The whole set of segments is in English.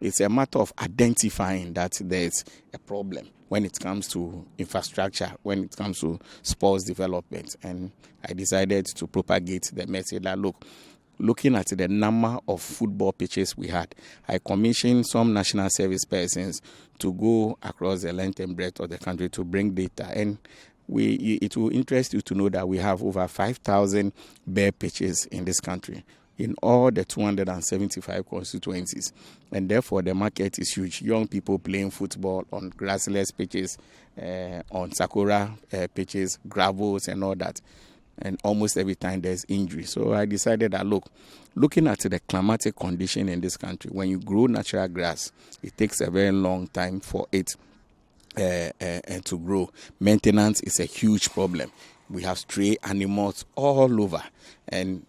it's a matter of identifying that there's a problem when it comes to infrastructure, when it comes to sports development. And I decided to propagate the message that, looking at the number of football pitches we had, I commissioned some national service persons to go across the length and breadth of the country to bring data. And it will interest you to know that we have over 5,000 bare pitches in this country, in all the 275 constituencies. And therefore, the market is huge. Young people playing football on grassless pitches, on sakura pitches, gravels and all that. And almost every time there's injury. So I decided that, looking at the climatic condition in this country, when you grow natural grass, it takes a very long time for it to grow. Maintenance is a huge problem. We have stray animals all over, and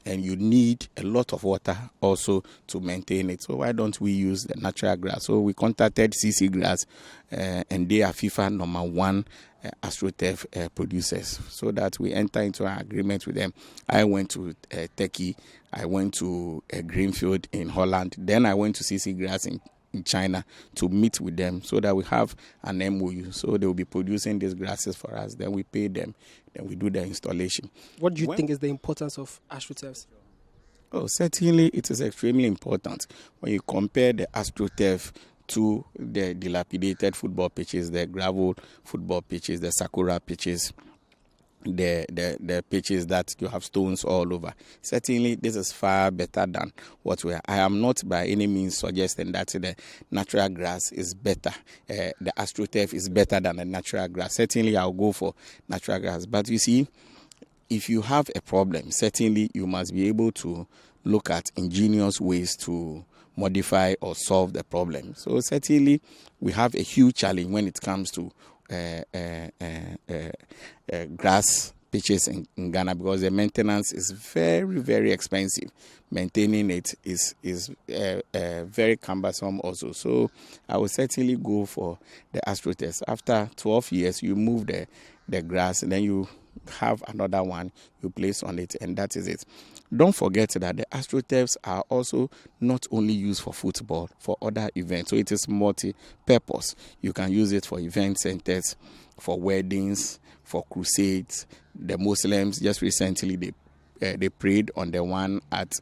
you need a lot of water also to maintain it. So why don't we use the natural grass? So we contacted CC Grass, and they are FIFA #1 AstroTurf producers, so that we enter into an agreement with them. I went to Turkey, I went to Greenfield in Holland, then I went to CC Grass in China to meet with them, so that we have an MOU. So they will be producing these grasses for us, then we pay them, then we do the installation. What do you think is the importance of AstroTurfs? Oh, certainly it is extremely important. When you compare the AstroTurf to the dilapidated football pitches, the gravel football pitches, the sakura pitches, the pitches that you have stones all over. Certainly, this is far better than what we are. I am not by any means suggesting that the natural grass is better. The AstroTurf is better than the natural grass. Certainly, I'll go for natural grass. But you see, if you have a problem, certainly you must be able to look at ingenious ways to modify or solve the problem. So certainly we have a huge challenge when it comes to grass pitches in Ghana, because the maintenance is very, very expensive. Maintaining it is very cumbersome also. So I will certainly go for the AstroTurf. After 12 years, you move the grass, and then you have another one you place on it, and that is it. Don't forget that the AstroTurfs are also not only used for football, for other events. So it is multi-purpose. You can use it for event centers, for weddings, for crusades. The Muslims, just recently, they prayed on the one at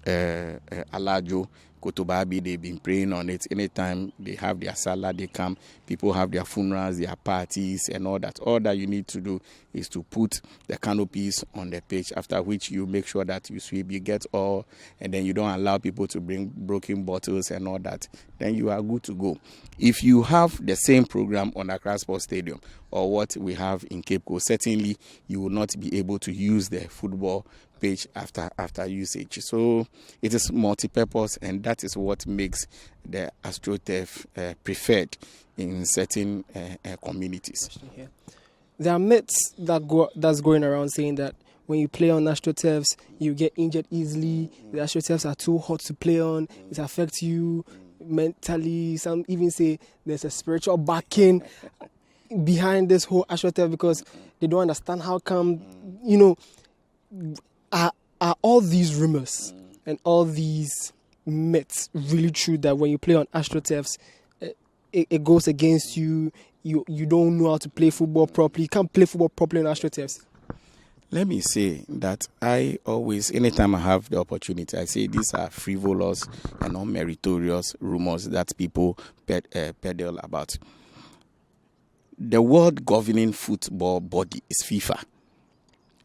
Alajo, Kotobabi. They've been praying on it. Anytime they have their salah, they come. People have their funerals, their parties, and all that. All that you need to do is to put the canopies on the pitch, after which you make sure that you sweep, you get all, and then you don't allow people to bring broken bottles and all that. Then you are good to go. If you have the same program on Accra Sports Stadium or what we have in Cape Coast, certainly you will not be able to use the football pitch after usage. So it is multi-purpose, and that is what makes the AstroTurf preferred in certain communities. There are myths that's going around saying that when you play on AstroTurfs, you get injured easily. The AstroTurfs are too hot to play on. It affects you mentally. Some even say there's a spiritual backing behind this whole AstroTurf, because they don't understand how come, are all these rumors and all these myths really true, that when you play on AstroTurfs, it goes against you? You don't know how to play football properly. You can't play football properly on AstroTurfs. Let me say that I always, anytime I have the opportunity, I say these are frivolous and unmeritorious rumors that people peddle about. The world governing football body is FIFA.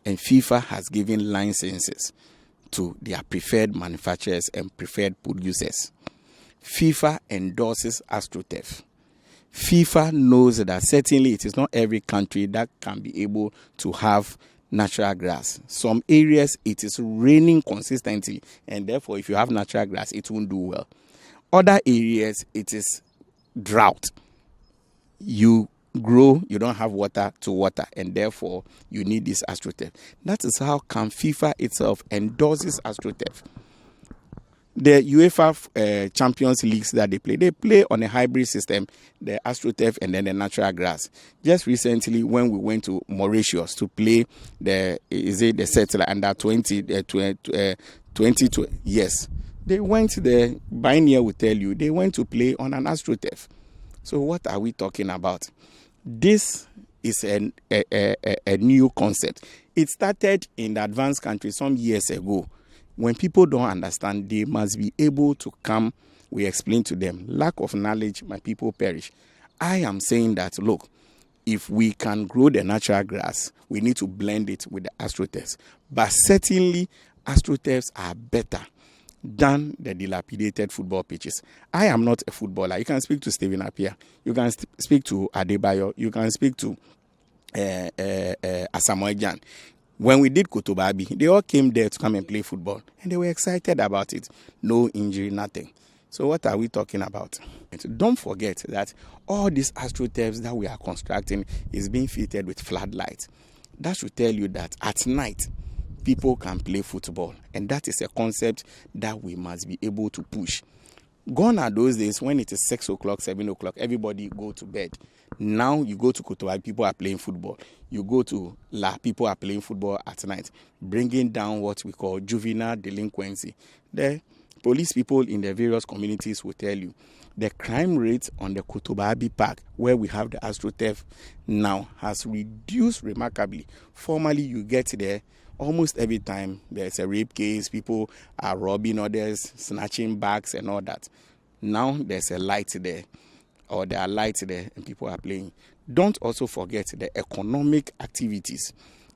And FIFA has given licenses to their preferred manufacturers and preferred producers. FIFA endorses AstroTurf. FIFA knows that certainly it is not every country that can be able to have natural grass. Some areas it is raining consistently, and therefore if you have natural grass, it won't do well. Other areas it is drought. You grow, you don't have water to water, and therefore you need this AstroTurf. That is how come FIFA itself endorses AstroTurf. The UEFA Champions Leagues that they play on a hybrid system, the AstroTurf and then the natural grass. Just recently, when we went to Mauritius to play the settler under 20, yes, They went there, Binary will tell you, they went to play on an AstroTurf. So what are we talking about? This is a new concept. It started in the advanced countries some years ago. When people don't understand, they must be able to come. We explain to them. Lack of knowledge, my people perish. I am saying that, look, if we can grow the natural grass, we need to blend it with the AstroTurfs. But certainly, AstroTurfs are better than the dilapidated football pitches. I am not a footballer. You can speak to Stephen Appiah. You can speak to Adebayo. You can speak to Asamoah Gyan. When we did Kotobabi, they all came there to come and play football. And they were excited about it. No injury, nothing. So what are we talking about? Don't forget that all these AstroTurfs that we are constructing is being fitted with floodlights. That should tell you that at night, people can play football. And that is a concept that we must be able to push. Gone are those days when it is 6 o'clock, 7 o'clock, everybody go to bed. Now you go to Kotoa, people are playing football. You go to La, people are playing football at night, bringing down what we call juvenile delinquency. The police people in the various communities will tell you the crime rate on the Kotobabi Park, where we have the AstroTurf now, has reduced remarkably. Formerly, you get there almost every time there's a rape case, people are robbing others, snatching bags and all that. Now there's a light there, or there are lights there, and people are playing. Don't also forget the economic activities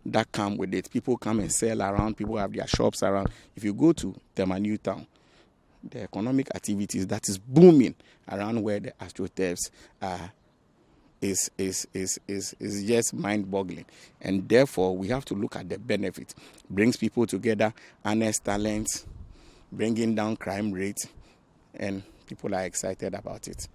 that come with it. People come and sell around, people have their shops around. If you go to Tema New Town, the economic activities that is booming around where the AstroTurfs are is just mind-boggling. And therefore, we have to look at the benefit. Brings people together, honest talents, bringing down crime rate, and people are excited about it.